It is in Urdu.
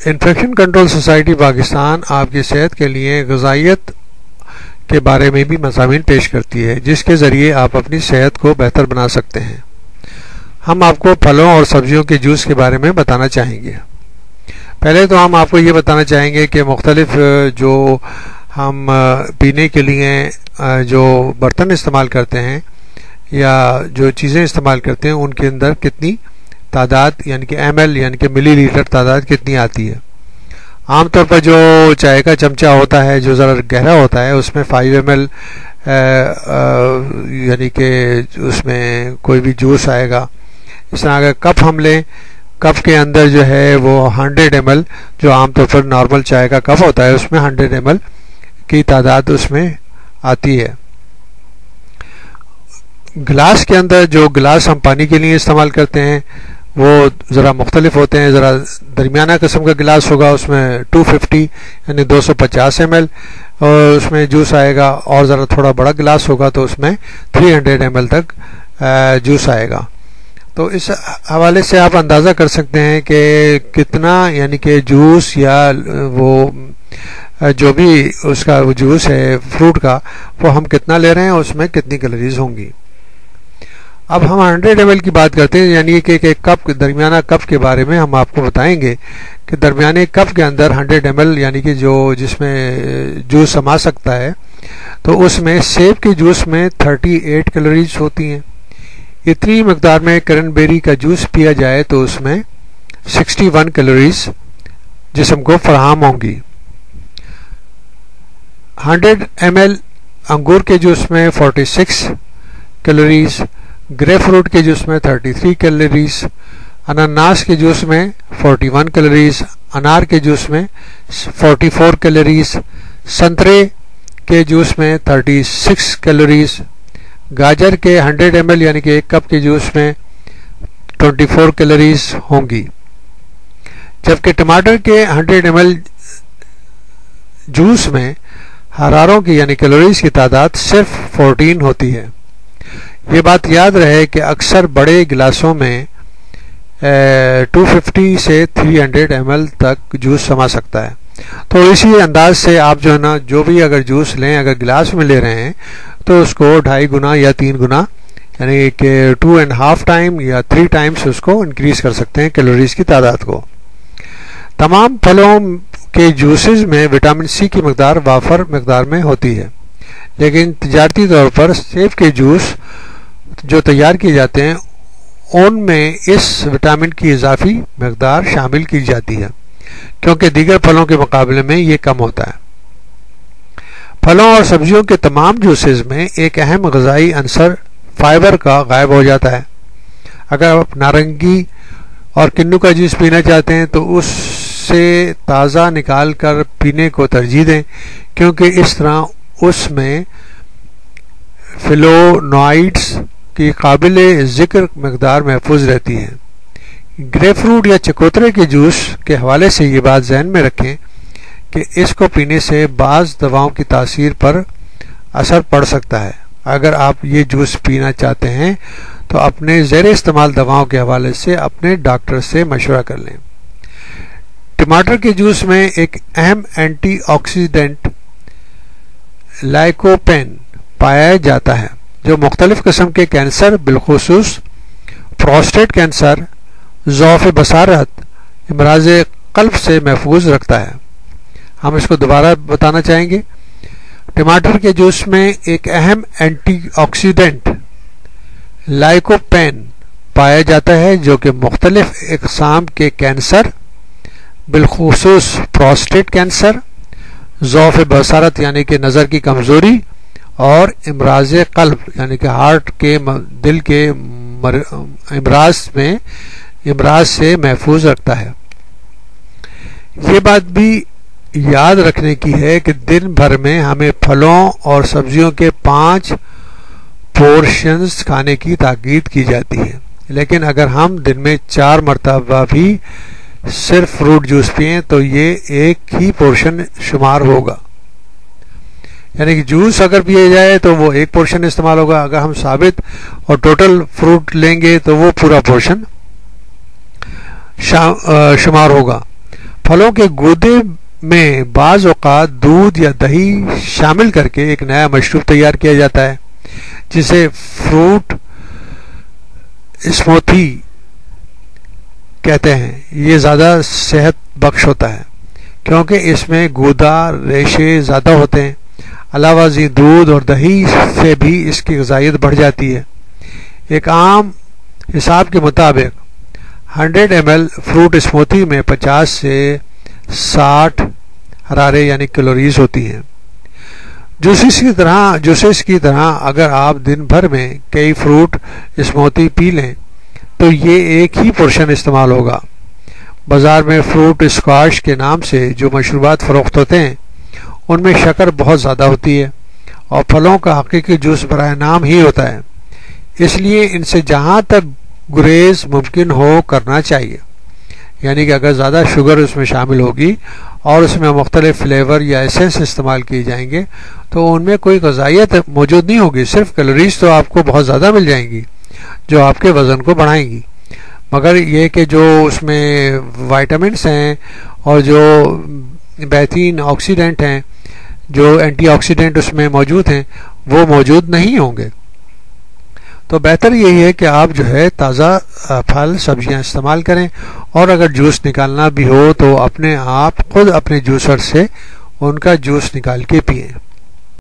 انفیکشن کنٹرول سوسائٹی پاکستان آپ کی صحت کے لیے غذائیت کے بارے میں بھی مضامین پیش کرتی ہے جس کے ذریعے آپ اپنی صحت کو بہتر بنا سکتے ہیں۔ ہم آپ کو پھلوں اور سبزیوں کے جوس کے بارے میں بتانا چاہیں گے۔ پہلے تو ہم آپ کو یہ بتانا چاہیں گے کہ مختلف جو ہم پینے کے لیے جو برتن استعمال کرتے ہیں یا جو چیزیں استعمال کرتے ہیں ان کے اندر کتنی تعداد یعنی کہ ایم ایل یعنی کہ ملی لیٹر تعداد کتنی آتی ہے۔ عام طور پر جو چائے کا چمچہ ہوتا ہے جو ذرا گہرا ہوتا ہے اس میں 5 ایم ایل یعنی کہ اس میں کوئی بھی جوس آئے گا۔ اس طرح اگر کپ ہم لیں، کپ کے اندر جو ہے وہ 100 ایم ایل جو عام طور پر نارمل چائے کا کپ ہوتا ہے اس میں 100 ایم ایل کی تعداد اس میں آتی ہے۔ گلاس کے اندر جو گلاس ہم پانی کے لیے استعمال کرتے ہیں وہ ذرا مختلف ہوتے ہیں۔ ذرا درمیانہ قسم کا گلاس ہوگا اس میں 250 یعنی 250 ایم ایل اور اس میں جوس آئے گا، اور ذرا تھوڑا بڑا گلاس ہوگا تو اس میں 300 ایم ایل تک جوس آئے گا۔ تو اس حوالے سے آپ اندازہ کر سکتے ہیں کہ کتنا یعنی کہ جوس یا وہ جو بھی اس کا جوس ہے فروٹ کا وہ ہم کتنا لے رہے ہیں، اس میں کتنی کیلوریز ہوں گی۔ اب ہم 100 ایم ایل کی بات کرتے ہیں، یعنی کہ ایک کپ درمیانہ کپ کے بارے میں ہم آپ کو بتائیں گے کہ درمیانے کپ کے اندر 100 ایم ایل یعنی کہ جس میں جوس سما سکتا ہے، تو اس میں سیب کے جوس میں 38 کیلوریز ہوتی ہیں۔ اتنی مقدار میں کرن بیری کا جوس پیا جائے تو اس میں 61 کیلوریز جسم کو فراہم ہوں گی۔ 100 ایم ایل انگور کے جوس میں 46 کیلوریز، گریپ فروٹ کے جوس میں 33 کیلوریز، اناناس کے جوس میں 41 کیلوریز، انار کے جوس میں 44 کیلوریز، سنترے کے جوس میں 36 کیلوریز، گاجر کے 100 ایم ایل یعنی کہ ایک کپ کے جوس میں 24 کیلوریز ہوں گی، جبکہ ٹماٹر کے 100 ایم ایل جوس میں حراروں کی یعنی کیلوریز کی تعداد صرف 14 ہوتی ہے۔ یہ بات یاد رہے کہ اکثر بڑے گلاسوں میں 250 سے 300 ایم ایل تک جوس سما سکتا ہے۔ تو اسی انداز سے آپ جو ہے نا جو بھی اگر جوس لیں، اگر گلاس میں لے رہے ہیں تو اس کو 2.5 گنا یا 3 گنا یعنی کہ 2.5 ٹائم یا 3 ٹائمز اس کو انکریز کر سکتے ہیں کیلوریز کی تعداد کو۔ تمام پھلوں کے جوسز میں وٹامن سی کی مقدار وافر مقدار میں ہوتی ہے، لیکن تجارتی طور پر سیب کے جوس جو تیار کیے جاتے ہیں ان میں اس وٹامن کی اضافی مقدار شامل کی جاتی ہے کیونکہ دیگر پھلوں کے مقابلے میں یہ کم ہوتا ہے۔ پھلوں اور سبزیوں کے تمام جوسز میں ایک اہم غذائی عنصر فائبر کا غائب ہو جاتا ہے۔ اگر آپ نارنگی اور کنو کا جوس پینا چاہتے ہیں تو اس سے تازہ نکال کر پینے کو ترجیح دیں کیونکہ اس طرح اس میں فلونوائڈز کی قابل ذکر مقدار محفوظ رہتی ہے۔ گریپ فروٹ یا چکوترے کے جوس کے حوالے سے یہ بات ذہن میں رکھیں کہ اس کو پینے سے بعض دواؤں کی تاثیر پر اثر پڑ سکتا ہے۔ اگر آپ یہ جوس پینا چاہتے ہیں تو اپنے زیر استعمال دواؤں کے حوالے سے اپنے ڈاکٹر سے مشورہ کر لیں۔ ٹماٹر کے جوس میں ایک اہم اینٹی آکسیڈنٹ لائکوپین پایا جاتا ہے جو مختلف قسم کے کینسر بالخصوص پروسٹیٹ کینسر، ضعف بصارت، امراض قلب سے محفوظ رکھتا ہے۔ ہم اس کو دوبارہ بتانا چاہیں گے۔ ٹماٹر کے جوس میں ایک اہم اینٹی آکسیڈنٹ لائکوپین پایا جاتا ہے جو کہ مختلف اقسام کے کینسر بالخصوص پروسٹیٹ کینسر، ضعف بصارت یعنی کہ نظر کی کمزوری، اور امراض قلب یعنی کہ ہارٹ کے دل کے امراض سے محفوظ رکھتا ہے۔ یہ بات بھی یاد رکھنے کی ہے کہ دن بھر میں ہمیں پھلوں اور سبزیوں کے 5 پورشنز کھانے کی تاکید کی جاتی ہے، لیکن اگر ہم دن میں 4 مرتبہ بھی صرف فروٹ جوس پئیں تو یہ ایک ہی پورشن شمار ہوگا، یعنی کہ جوس اگر پیے جائے تو وہ ایک پورشن استعمال ہوگا، اگر ہم ثابت اور ٹوٹل فروٹ لیں گے تو وہ پورا پورشن شمار ہوگا۔ پھلوں کے گودے میں بعض اوقات دودھ یا دہی شامل کر کے ایک نیا مشروب تیار کیا جاتا ہے جسے فروٹ اسموتھی کہتے ہیں. یہ زیادہ صحت بخش ہوتا ہے کیونکہ اس میں گودا ریشے زیادہ ہوتے ہیں. علاوہ ازیں دودھ اور دہی سے بھی اس کی غذائیت بڑھ جاتی ہے. ایک عام حساب کے مطابق 100 ml فروٹ اسموتھی میں 50 سے 60 حرارے یعنی کیلوریز ہوتی ہیں. جوسز کی طرح اگر آپ دن بھر میں کئی فروٹ اسموتھی پی لیں تو یہ ایک ہی پورشن استعمال ہوگا. بازار میں فروٹ اسکواش کے نام سے جو مشروبات فروخت ہوتے ہیں ان میں شکر بہت زیادہ ہوتی ہے اور پھلوں کا حقیقی جوس برائے نام ہی ہوتا ہے. اس لیے ان سے جہاں تک گریز ممکن ہو کرنا چاہیے. یعنی کہ اگر زیادہ شوگر اس میں شامل ہوگی اور اس میں مختلف فلیور یا ایسنس استعمال کیے جائیں گے تو ان میں کوئی غذائیت موجود نہیں ہوگی. صرف کیلوریز تو آپ کو بہت زیادہ مل جائیں گی جو آپ کے وزن کو بڑھائیں گی. مگر یہ کہ جو اس میں وائٹامنس ہیں اور جو بہترین آکسیڈنٹ ہیں جو اینٹی آکسیڈنٹ اس میں موجود ہیں وہ موجود نہیں ہوں گے. تو بہتر یہی ہے کہ آپ جو ہے تازہ پھل سبزیاں استعمال کریں اور اگر جوس نکالنا بھی ہو تو اپنے آپ خود اپنے جوسر سے ان کا جوس نکال کے پئیں.